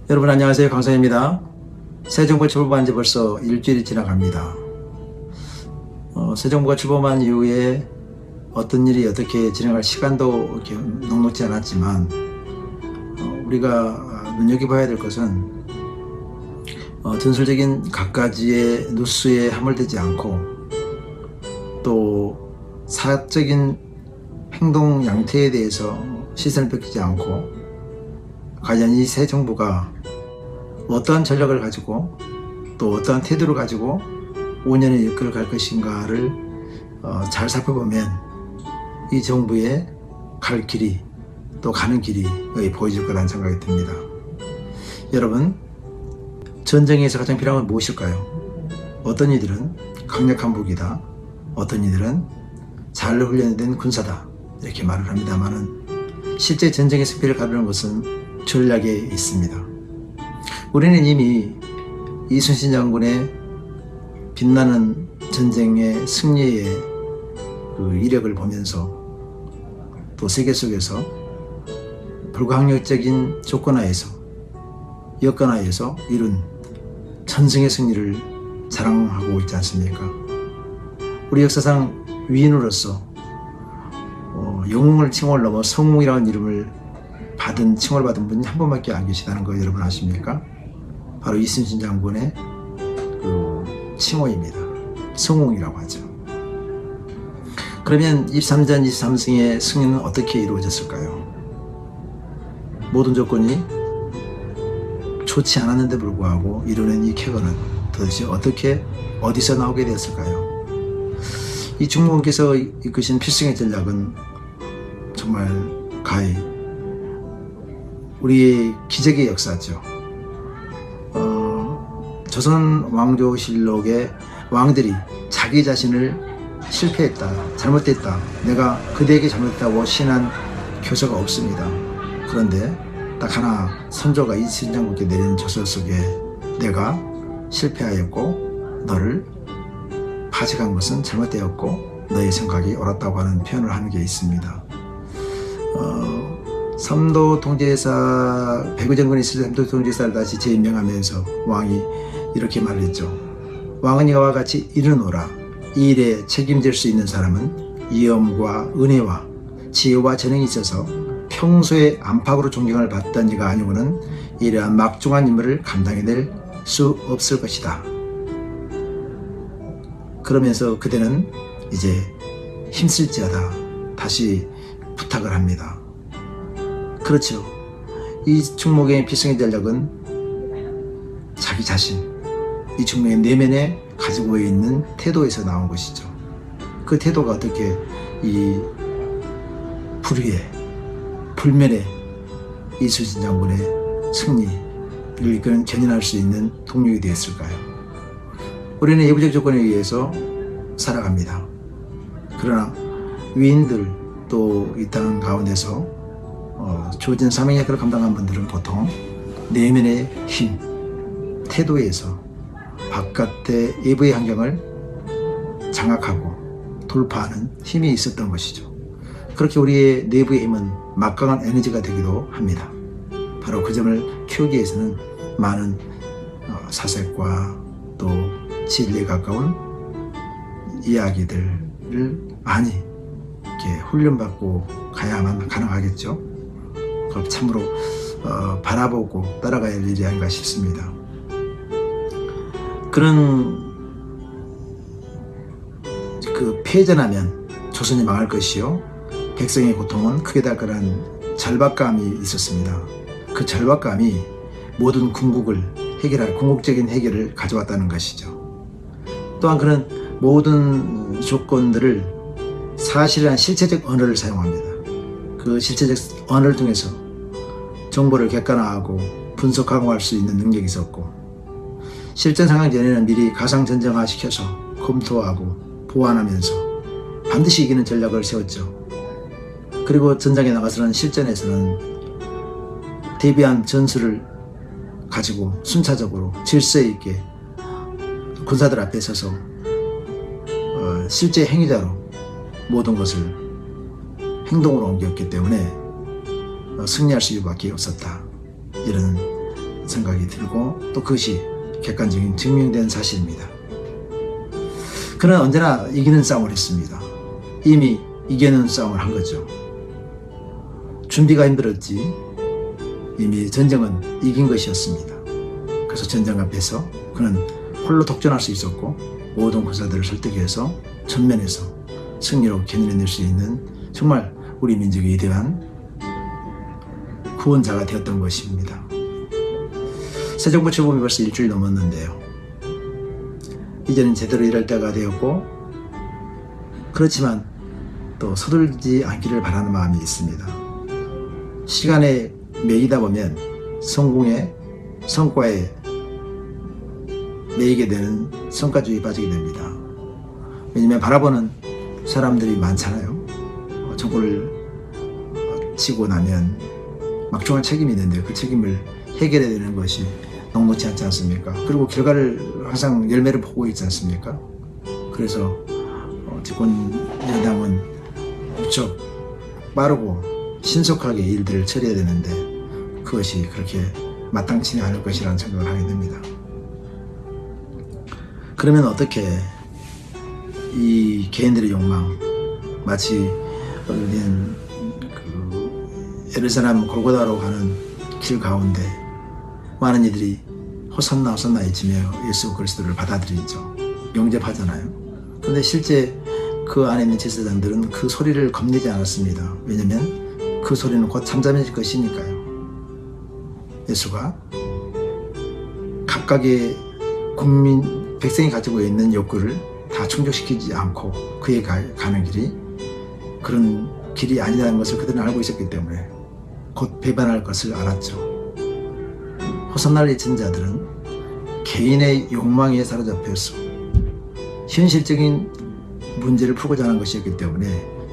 여러분 안녕하세요. 강사입니다. 새 정부가 출범한 지 벌써 일주일이 지나갑니다. 새 정부가 출범한 이후에 어떤 일이 어떻게 진행할 시간도 이렇게 녹록지 않았지만 우리가 눈여겨봐야 될 것은 전술적인 갖가지의 누수에 함몰되지 않고 또 사적인 행동 양태에 대해서 시선을 뺏기지 않고 과연 이 새 정부가 어떠한 전략을 가지고 또 어떠한 태도를 가지고 5년을 이끌어갈 것인가를 잘 살펴보면 이 정부의 갈 길이 또 가는 길이 보여질 거라는 생각이 듭니다. 여러분, 전쟁에서 가장 필요한 건 무엇일까요? 어떤 이들은 강력한 무기다, 어떤 이들은 잘 훈련된 군사다 이렇게 말을 합니다만은 실제 전쟁의 승패를 가르는 것은 전략에 있습니다. 우리는 이미 이순신 장군의 빛나는 전쟁의 승리의 그 이력을 보면서 또 세계 속에서 불가항력적인 조건하에서 여건하에서 이룬 전승의 승리를 자랑하고 있지 않습니까? 우리 역사상 위인으로서 영웅을 칭호를 넘어 성웅이라는 이름을 칭호를 받은 분이 한 분밖에 안 계시다는 거 여러분 아십니까? 바로 이순신 장군의 그 칭호입니다. 성웅이라고 하죠. 그러면 23전 23승의 승리는 어떻게 이루어졌을까요? 모든 조건이 좋지 않았는데 불구하고 이루어낸 이 쾌거는 도대체 어디서 나오게 되었을까요? 이 중공께서 이끄신 필승의 전략은 정말 가히 우리의 기적의 역사죠. 조선 왕조실록의 왕들이 자기 자신을 실패했다, 잘못됐다, 내가 그대에게 잘못했다고 신한 교서가 없습니다. 그런데 딱 하나 선조가 이순신 장군께 내린 조서 속에 내가 실패하였고 너를 파직한 것은 잘못되었고 너의 생각이 옳았다고 하는 표현을 하는 게 있습니다. 삼도 통제사 백의정권이 있을 때 삼도 통제사를 다시 재임명하면서 왕이 이렇게 말했죠. 왕은 이와 같이 이르노라. 이 일에 책임질 수 있는 사람은 위엄과 은혜와 지혜와 재능이 있어서 평소에 안팎으로 존경을 받던 이가 아니고는 이러한 막중한 임무를 감당해낼 수 없을 것이다. 그러면서 그대는 이제 힘쓸지어다 다시 부탁을 합니다. 그렇죠. 이 충목의 필승의 전략은 자기 자신, 이 충목의 내면에 가지고 있는 태도에서 나온 것이죠. 그 태도가 어떻게 이 불의에, 불멸의 이순신 장군의 승리를 이끄는 견인할 수 있는 동력이 되었을까요? 우리는 예부적 조건에 의해서 살아갑니다. 그러나 위인들 또 이 땅 가운데서 주어진 사명의 역할을 감당한 분들은 보통 내면의 힘, 태도에서 바깥의 외부의 환경을 장악하고 돌파하는 힘이 있었던 것이죠. 그렇게 우리의 내부의 힘은 막강한 에너지가 되기도 합니다. 바로 그 점을 키우기 위해서는 많은 사색과 또 진리에 가까운 이야기들을 많이 이렇게 훈련받고 가야만 가능하겠죠. 참으로 바라보고 따라가야 할 일이 아닌가 싶습니다. 그런 패전하면 조선이 망할 것이요 백성의 고통은 크게 달 거란 절박감이 있었습니다. 그 절박감이 모든 궁극적인 해결을 가져왔다는 것이죠. 또한 그런 모든 조건들을 사실이란 실체적 언어를 사용합니다. 그 실체적 언어를 통해서 정보를 객관화하고 분석하고 할 수 있는 능력이 있었고 실전 상황 전에는 미리 가상전쟁화 시켜서 검토하고 보완하면서 반드시 이기는 전략을 세웠죠. 그리고 전장에 나가서는 실전에서는 대비한 전술을 가지고 순차적으로 질서 있게 군사들 앞에 서서 실제 행위자로 모든 것을 행동으로 옮겼기 때문에 승리할 수밖에 없었다. 이런 생각이 들고 또 그것이 객관적인 증명된 사실입니다. 그는 언제나 이기는 싸움을 했습니다. 이미 이기는 싸움을 한 거죠. 준비가 힘들었지 이미 전쟁은 이긴 것이었습니다. 그래서 전쟁 앞에서 그는 홀로 독전할 수 있었고 모든 군사들을 설득해서 전면에서 승리로 견인해낼 수 있는 정말 우리 민족의 위대한 구원자가 되었던 것입니다. 새 정부 출범이 벌써 일주일 넘었는데요. 이제는 제대로 일할 때가 되었고 그렇지만 또 서둘지 않기를 바라는 마음이 있습니다. 시간에 매이다 보면 성과에 매이게 되는 성과주의에 빠지게 됩니다. 왜냐하면 바라보는 사람들이 많잖아요. 정권을 치고 나면 막중한 책임이 있는데 그 책임을 해결해야 되는 것이 녹록지 않지 않습니까? 그리고 결과를 항상 열매를 보고 있지 않습니까? 그래서 집권 여당은 무척 빠르고 신속하게 일들을 처리해야 되는데 그것이 그렇게 마땅치 않을 것이라는 생각을 하게 됩니다. 그러면 어떻게 이 개인들의 욕망, 마치 예루살렘 골고다로 가는 길 가운데 많은 이들이 호산나 호산나 외치며 예수 그리스도를 받아들이죠. 영접하잖아요. 그런데 실제 그 안에 있는 제사장들은 그 소리를 겁내지 않았습니다. 왜냐하면 그 소리는 곧 잠잠해질 것이니까요. 예수가 각각의 백성이 가지고 있는 욕구를 다 충족시키지 않고 그에 가는 길이 그런 길이 아니라는 것을 그들은 알고 있었기 때문에 곧 배반할 것을 알았죠. 호산나를 외친 자들은 개인의 욕망에 사로잡혀서 현실적인 문제를 풀고자 하는 것이었기 때문에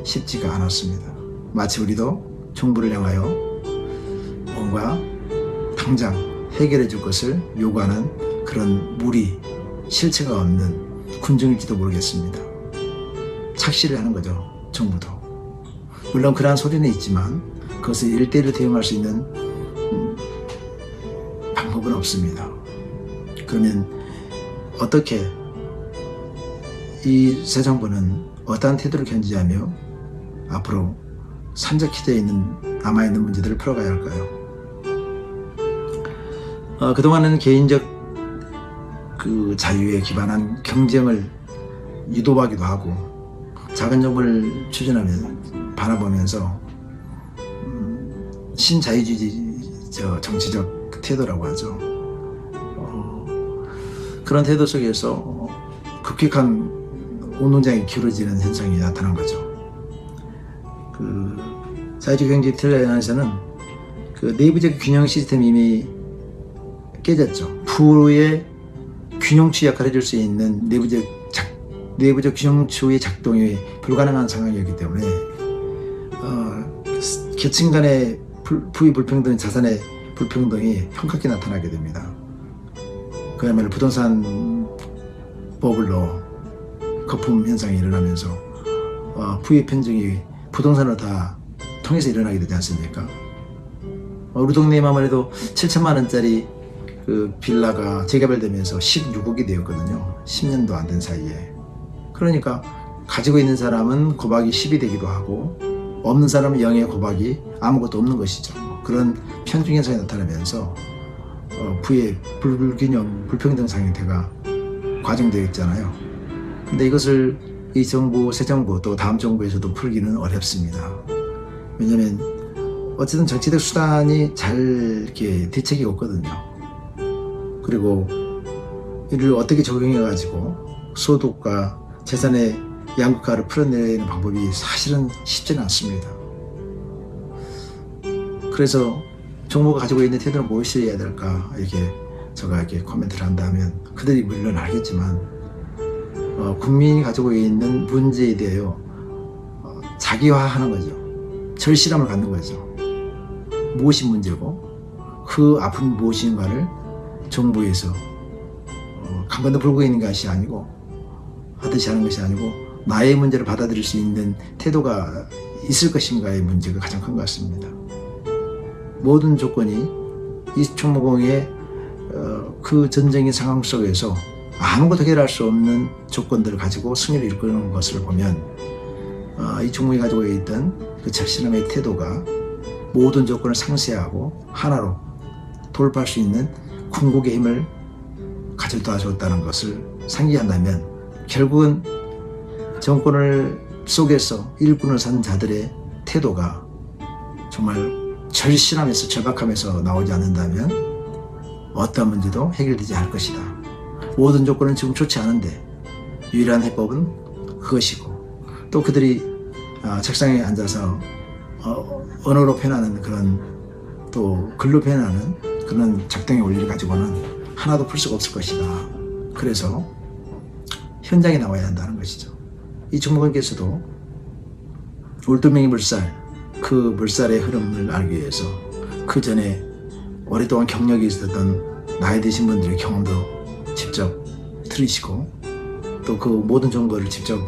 쉽지가 않았습니다. 마치 우리도 정부를 향하여 뭔가 당장 해결해 줄 것을 요구하는 그런 무리, 실체가 없는 군중일지도 모르겠습니다. 착시를 하는 거죠, 정부도. 물론 그러한 소리는 있지만 그것을 일대일로 대응할 수 있는 방법은 없습니다. 그러면 어떻게 이 새 정부는 어떠한 태도를 견지하며 앞으로 산적해져 있는 남아있는 문제들을 풀어가야 할까요? 그동안은 개인적 그 자유에 기반한 경쟁을 유도하기도 하고 작은 정부를 추진하면 바라보면서 신자유주의 정치적 태도라고 하죠. 그런 태도 속에서 급격한 운동장이 기울어지는 현상이 나타난 거죠. 그 자유주의 경제 틀에 안에서는 그 내부적 균형 시스템이 이미 깨졌죠. 부의 균형추 역할을 해줄 수 있는 내부적 균형추의 작동이 불가능한 상황이었기 때문에 계층 간의 부의 불평등, 자산의 불평등이 험하게 나타나게 됩니다. 그야말로 부동산 버블로 거품 현상이 일어나면서 부의 편중이 부동산으로 다 통해서 일어나게 되지 않습니까? 우리 동네에만 해도 7천만 원짜리 그 빌라가 재개발되면서 16억이 되었거든요. 10년도 안 된 사이에. 그러니까 가지고 있는 사람은 고박이 10이 되기도 하고 없는 사람은 0의 고박이 아무것도 없는 것이죠. 그런 편중 현상이 나타나면서 부의 불균형, 불평등 상태가 과정되어 있잖아요. 근데 이것을 이 정부, 새 정부 또 다음 정부에서도 풀기는 어렵습니다. 왜냐하면 어쨌든 정치적 수단이 잘 이렇게 대책이 없거든요. 그리고 이를 어떻게 적용해가지고 소득과 재산의 양극화를 풀어내는 방법이 사실은 쉽지는 않습니다. 그래서 정부가 가지고 있는 태도는 무엇이 해야 될까 이렇게 제가 이렇게 코멘트를 한다면 그들이 물론 알겠지만 국민이 가지고 있는 문제에 대하여 자기화하는 거죠. 절실함을 갖는 거죠. 무엇이 문제고 그 앞은 무엇인가를 정부에서 강건도 불고 있는 것이 아니고 하듯이 하는 것이 아니고 나의 문제를 받아들일 수 있는 태도가 있을 것인가의 문제가 가장 큰 것 같습니다. 모든 조건이 이 총무공의 그 전쟁의 상황 속에서 아무것도 해결할 수 없는 조건들을 가지고 승리를 이끌는 것을 보면 이 종목이 가지고 있던 그 절실함의 태도가 모든 조건을 상쇄하고 하나로 돌파할 수 있는 궁극의 힘을 가져다 줬다는 것을 상기한다면 결국은 정권을 속에서 일꾼을 산 자들의 태도가 정말 절실함에서 절박함에서 나오지 않는다면 어떤 문제도 해결되지 않을 것이다. 모든 조건은 지금 좋지 않은데 유일한 해법은 그것이고, 또 그들이 책상에 앉아서 언어로 표현하는 그런, 또 글로 표현하는 그런 작동의 원리를 가지고는 하나도 풀 수가 없을 것이다. 그래서 현장에 나와야 한다는 것이죠. 이 종목원께서도 울두명이 물살, 그 물살의 흐름을 알기 위해서 그 전에 오랫동안 경력이 있었던 나이 드신 분들의 경험도 직접 들으시고 또 그 모든 정보를 직접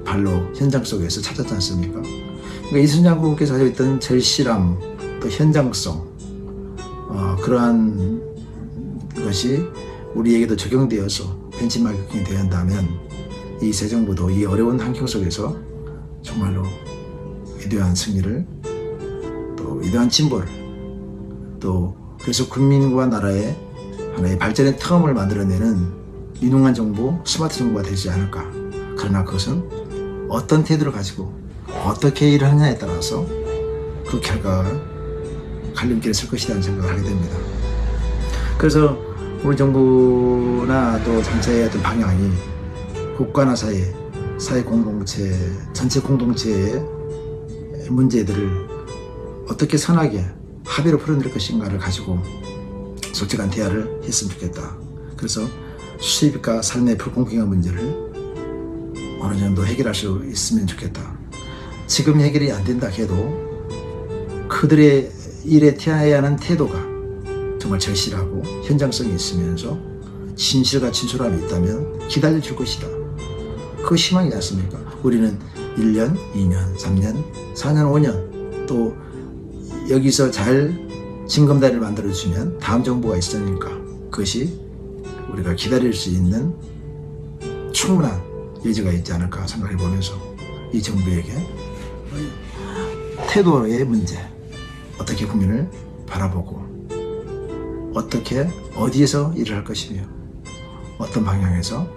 발로 현장 속에서 찾았지 않습니까? 그러니까 이순신 장군께서 가지고 있던 절실함, 또 현장성, 그러한 것이 우리에게도 적용되어서 벤치마킹이 되어야 한다면 이 새 정부도 이 어려운 환경 속에서 정말로 위대한 승리를, 또 위대한 진보를, 또 그래서 국민과 나라의 하나의 발전의 텀을 만들어내는 유능한 정부, 스마트 정부가 되지 않을까. 그러나 그것은 어떤 태도를 가지고 어떻게 일을 하느냐에 따라서 그 결과가 갈림길에 설 것이라는 생각을 하게 됩니다. 그래서 우리 정부나 또 정책의 어떤 방향이 국가나 사회 공동체, 전체 공동체의 문제들을 어떻게 선하게 합의로 풀어낼 것인가를 가지고 솔직한 대화를 했으면 좋겠다. 그래서 수입과 삶의 불공평한 문제를 어느 정도 해결할 수 있으면 좋겠다. 지금 해결이 안 된다 해도 그들의 일에 태해야 하는 태도가 정말 절실하고 현장성이 있으면서 진실과 진솔함이 있다면 기다려줄 것이다. 그 희망이지 않습니까? 우리는 1년, 2년, 3년, 4년, 5년 또 여기서 잘 징검다리를 만들어주면 다음 정부가 있으니까 그것이 우리가 기다릴 수 있는 충분한 여지가 있지 않을까 생각해 보면서 이 정부에게 태도의 문제, 어떻게 국민을 바라보고 어떻게 어디에서 일을 할 것이며 어떤 방향에서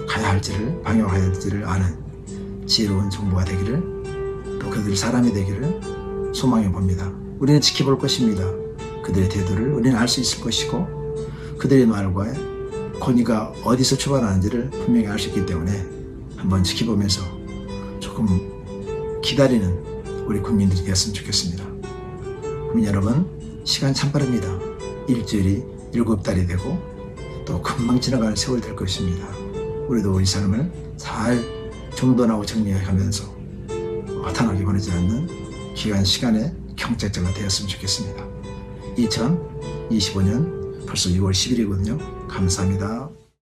가야 할지를 방향해야 할지를 아는 지혜로운 정부가 되기를, 또 그들 사람이 되기를 소망해 봅니다. 우리는 지켜볼 것입니다. 그들의 태도를 우리는 알 수 있을 것이고 그들의 말과 권위가 어디서 출발하는지를 분명히 알 수 있기 때문에 한번 지켜보면서 조금 기다리는 우리 국민들이 되었으면 좋겠습니다. 국민 여러분, 시간 참 빠릅니다. 일주일이 7달이 되고 또 금방 지나가는 세월이 될 것입니다. 우리도 우리 삶을 잘 정돈하고 정리해가면서 허탄하게 보내지 않는 귀한 시간의 경제자가 되었으면 좋겠습니다. 2025년 벌써 6월 10일이거든요. 감사합니다.